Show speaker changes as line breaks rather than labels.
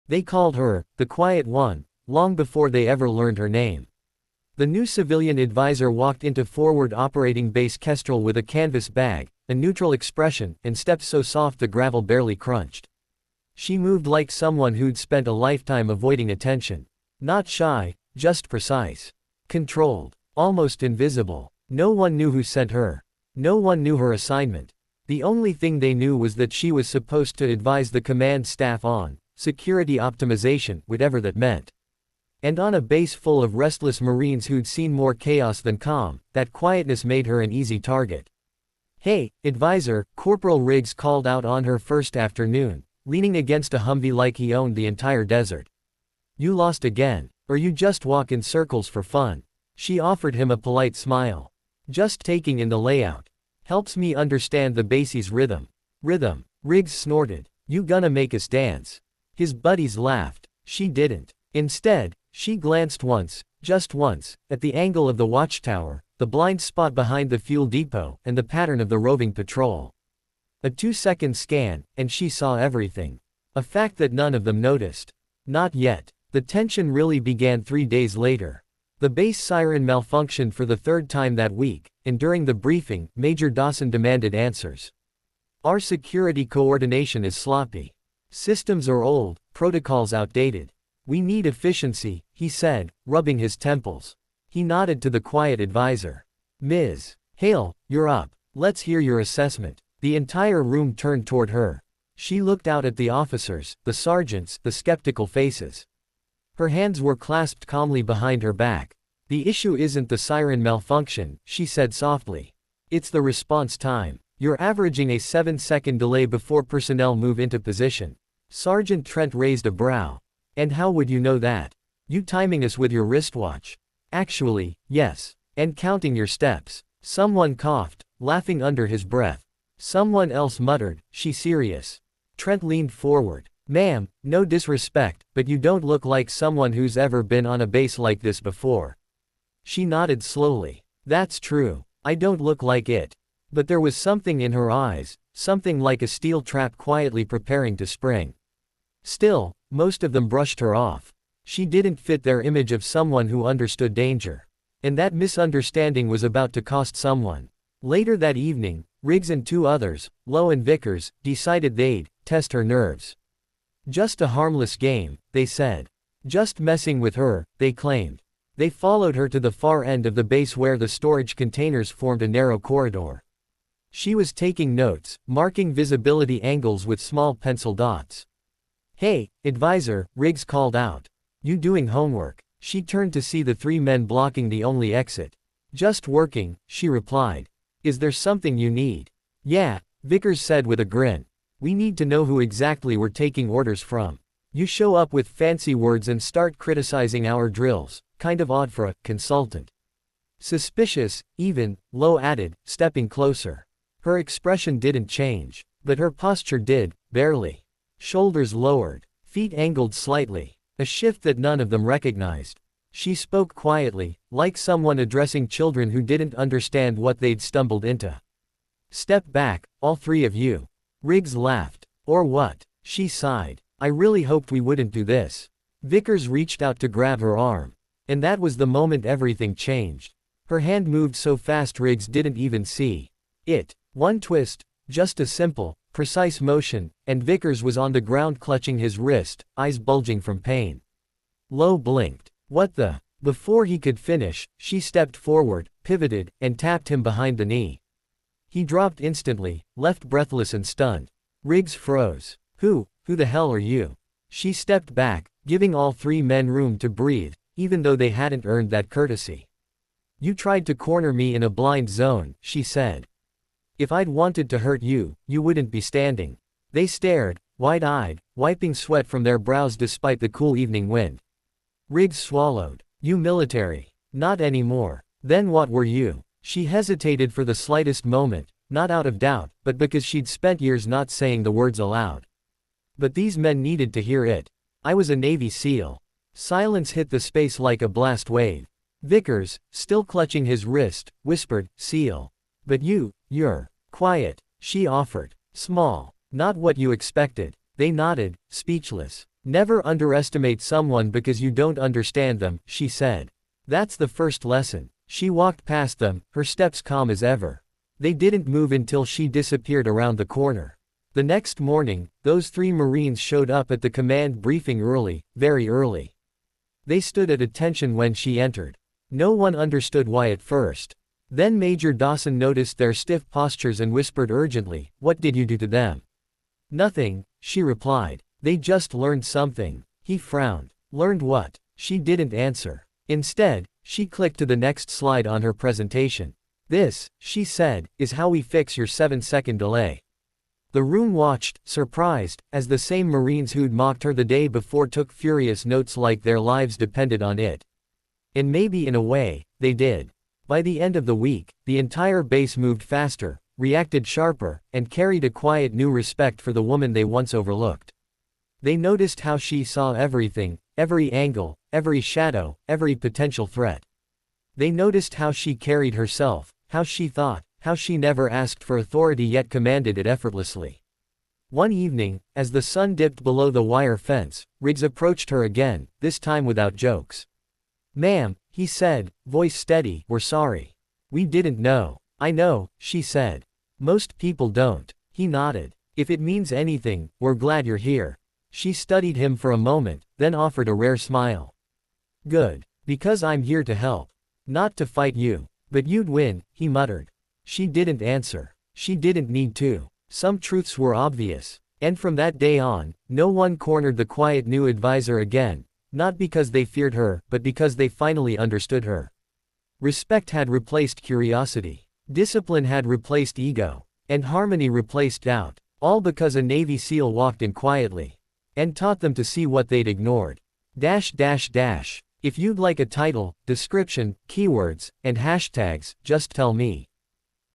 They called her, the Quiet One, long before they ever learned her name. The new civilian advisor walked into forward operating base Kestrel with a canvas bag, a neutral expression, and steps so soft the gravel barely crunched. She moved like someone who'd spent a lifetime avoiding attention. Not shy, just precise. Controlled. Almost invisible. No one knew who sent her. No one knew her assignment. The only thing they knew was that she was supposed to advise the command staff on security optimization, whatever that meant. And on a base full of restless Marines who'd seen more chaos than calm, that quietness made her an easy target. "Hey, advisor," Corporal Riggs called out on her first afternoon, leaning against a Humvee like he owned the entire desert. "You lost again. Or you just walk in circles for fun?" She offered him a polite smile. "Just taking in the layout. Helps me understand the base's rhythm." "Rhythm?" Riggs snorted. "You gonna make us dance?" His buddies laughed. She didn't. Instead, she glanced once, just once, at the angle of the watchtower, the blind spot behind the fuel depot, and the pattern of the roving patrol. A 2-second scan, and she saw everything. A fact that none of them noticed. Not yet. The tension really began 3 days later. The base siren malfunctioned for the third time that week, and during the briefing, Major Dawson demanded answers. "Our security coordination is sloppy. Systems are old, protocols outdated. We need efficiency," he said, rubbing his temples. He nodded to the quiet advisor. "Ms. Hale, you're up. Let's hear your assessment." The entire room turned toward her. She looked out at the officers, the sergeants, the skeptical faces. Her hands were clasped calmly behind her back. "The issue isn't the siren malfunction," she said softly. "It's the response time. You're averaging a 7-second delay before personnel move into position." Sergeant Trent raised a brow. "And how would you know that? You timing us with your wristwatch?" "Actually, yes. And counting your steps." Someone coughed, laughing under his breath. Someone else muttered, "She serious?" Trent leaned forward. "Ma'am, no disrespect, but you don't look like someone who's ever been on a base like this before." She nodded slowly. "That's true. I don't look like it." But there was something in her eyes, something like a steel trap quietly preparing to spring. Still, most of them brushed her off. She didn't fit their image of someone who understood danger. And that misunderstanding was about to cost someone. Later that evening, Riggs and 2 others, Lowe and Vickers, decided they'd test her nerves. "Just a harmless game," they said. "Just messing with her," they claimed. They followed her to the far end of the base where the storage containers formed a narrow corridor. She was taking notes, marking visibility angles with small pencil dots. "Hey, advisor," Riggs called out. "You doing homework?" She turned to see the 3 men blocking the only exit. "Just working," she replied. "Is there something you need?" "Yeah," Vickers said with a grin. "We need to know who exactly we're taking orders from. You show up with fancy words and start criticizing our drills. Kind of odd for a consultant." "Suspicious, even," Lowe added, stepping closer. Her expression didn't change. But her posture did, barely. Shoulders lowered. Feet angled slightly. A shift that none of them recognized. She spoke quietly, like someone addressing children who didn't understand what they'd stumbled into. "Step back, all 3 of you." Riggs laughed. "Or what?" She sighed. "I really hoped we wouldn't do this." Vickers reached out to grab her arm. And that was the moment everything changed. Her hand moved so fast Riggs didn't even see it. One twist, just a simple, precise motion, and Vickers was on the ground clutching his wrist, eyes bulging from pain. Lowe blinked. "What the?" Before he could finish, she stepped forward, pivoted, and tapped him behind the knee. He dropped instantly, left breathless and stunned. Riggs froze. Who the hell are you?" She stepped back, giving all 3 men room to breathe, even though they hadn't earned that courtesy. "You tried to corner me in a blind zone," she said. "If I'd wanted to hurt you, you wouldn't be standing." They stared, wide-eyed, wiping sweat from their brows despite the cool evening wind. Riggs swallowed. "You military?" "Not anymore." "Then what were you?" She hesitated for the slightest moment, not out of doubt, but because she'd spent years not saying the words aloud. But these men needed to hear it. "I was a Navy SEAL." Silence hit the space like a blast wave. Vickers, still clutching his wrist, whispered, "SEAL. But you're quiet," she offered. "Small. Not what you expected." They nodded, speechless. Never underestimate someone because you don't understand them, she said. That's the first lesson. She walked past them, her steps calm as ever. They didn't move until she disappeared around the corner. The next morning, those 3 Marines showed up at the command briefing early, very early. They stood at attention when she entered. No one understood why at first. Then Major Dawson noticed their stiff postures and whispered urgently, "What did you do to them?" "Nothing," she replied. "They just learned something." He frowned. "Learned what?" She didn't answer. Instead, she clicked to the next slide on her presentation. "This," she said, "is how we fix your 7-second delay." The room watched, surprised, as the same Marines who'd mocked her the day before took furious notes like their lives depended on it. And maybe in a way, they did. By the end of the week, the entire base moved faster, reacted sharper, and carried a quiet new respect for the woman they once overlooked. They noticed how she saw everything, every angle, every shadow, every potential threat. They noticed how she carried herself, how she thought, how she never asked for authority yet commanded it effortlessly. One evening, as the sun dipped below the wire fence, Riggs approached her again, this time without jokes. "Ma'am," he said, voice steady, "we're sorry. We didn't know." "I know," she said. "Most people don't." He nodded. "If it means anything, we're glad you're here." She studied him for a moment, then offered a rare smile. "Good. Because I'm here to help. Not to fight you. But you'd win," he muttered. She didn't answer. She didn't need to. Some truths were obvious. And from that day on, no one cornered the quiet new advisor again, not because they feared her, but because they finally understood her. Respect had replaced curiosity. Discipline had replaced ego. And harmony replaced doubt. All because a Navy SEAL walked in quietly. And taught them to see what they'd ignored. If you'd like a title, description, keywords, and hashtags, just tell me.